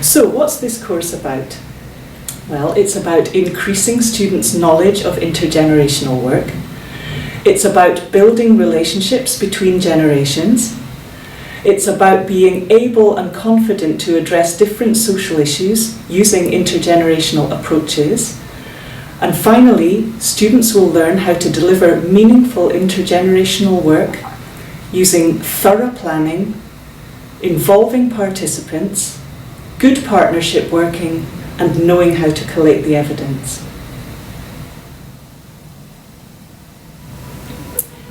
So what's this course about? Well, it's about increasing students' knowledge of intergenerational work. It's about building relationships between generations. It's about being able and confident to address different social issues using intergenerational approaches. And finally, students will learn how to deliver meaningful intergenerational work using thorough planning, involving participants, good partnership working, and knowing how to collate the evidence.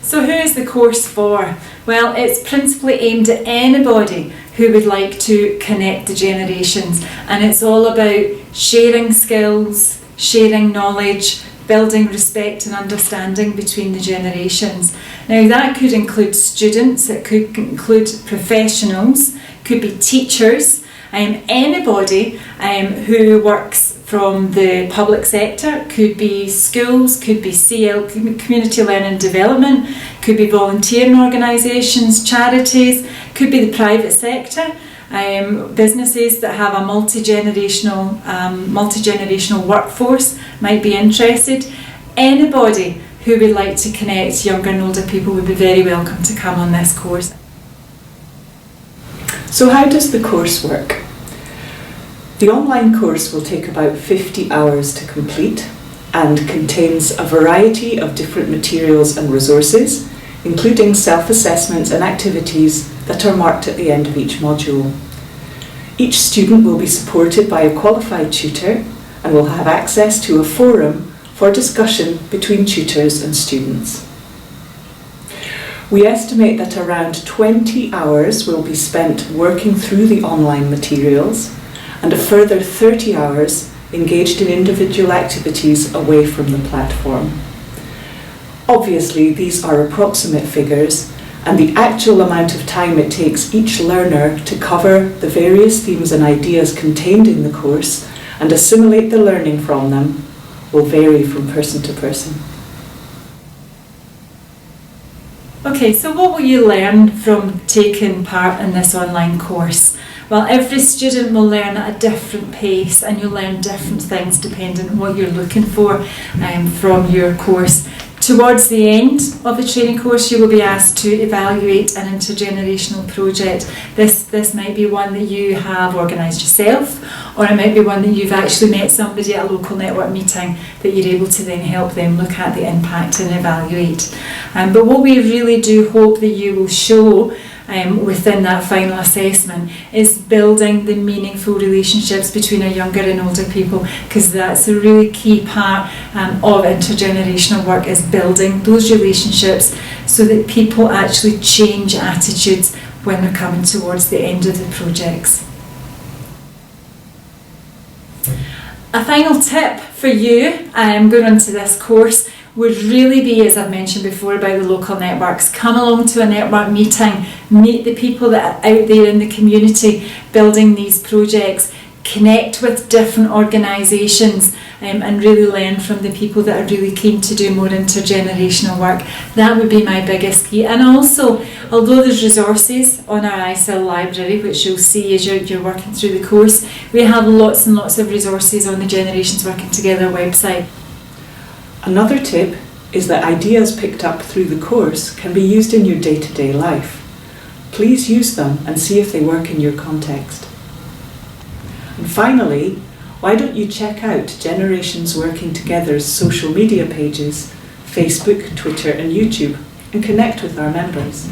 So who is the course for? Well, it's principally aimed at anybody who would like to connect the generations, and it's all about sharing skills, sharing knowledge, building respect and understanding between the generations. Now that could include students, it could include professionals, could be teachers, anybody who works from the public sector, could be schools, could be CL, community learning development, could be volunteering organisations, charities, could be the private sector, businesses that have a multi-generational workforce might be interested. Anybody who would like to connect younger and older people would be very welcome to come on this course. So how does the course work? The online course will take about 50 hours to complete and contains a variety of different materials and resources, including self-assessments and activities that are marked at the end of each module. Each student will be supported by a qualified tutor and will have access to a forum for discussion between tutors and students. We estimate that around 20 hours will be spent working through the online materials and a further 30 hours engaged in individual activities away from the platform. Obviously, these are approximate figures, and the actual amount of time it takes each learner to cover the various themes and ideas contained in the course and assimilate the learning from them will vary from person to person. Okay, so what will you learn from taking part in this online course? Well, every student will learn at a different pace, and you'll learn different things depending on what you're looking for from your course. Towards the end of the training course, you will be asked to evaluate an intergenerational project. This might be one that you have organised yourself, or it might be one that you've actually met somebody at a local network meeting that you're able to then help them look at the impact and evaluate. But what we really do hope that you will show within that final assessment is building the meaningful relationships between our younger and older people, because that's a really key part of intergenerational work, is building those relationships so that people actually change attitudes when they're coming towards the end of the projects. A final tip for you going into this course would really be, as I've mentioned before, about the local networks. Come along to a network meeting, meet the people that are out there in the community building these projects, connect with different organisations and really learn from the people that are really keen to do more intergenerational work. That would be my biggest key. And also, although there's resources on our ISIL library, which you'll see as you're working through the course, we have lots and lots of resources on the Generations Working Together website. Another tip is that ideas picked up through the course can be used in your day-to-day life. Please use them and see if they work in your context. And finally, why don't you check out Generations Working Together's social media pages, Facebook, Twitter and YouTube, and connect with our members.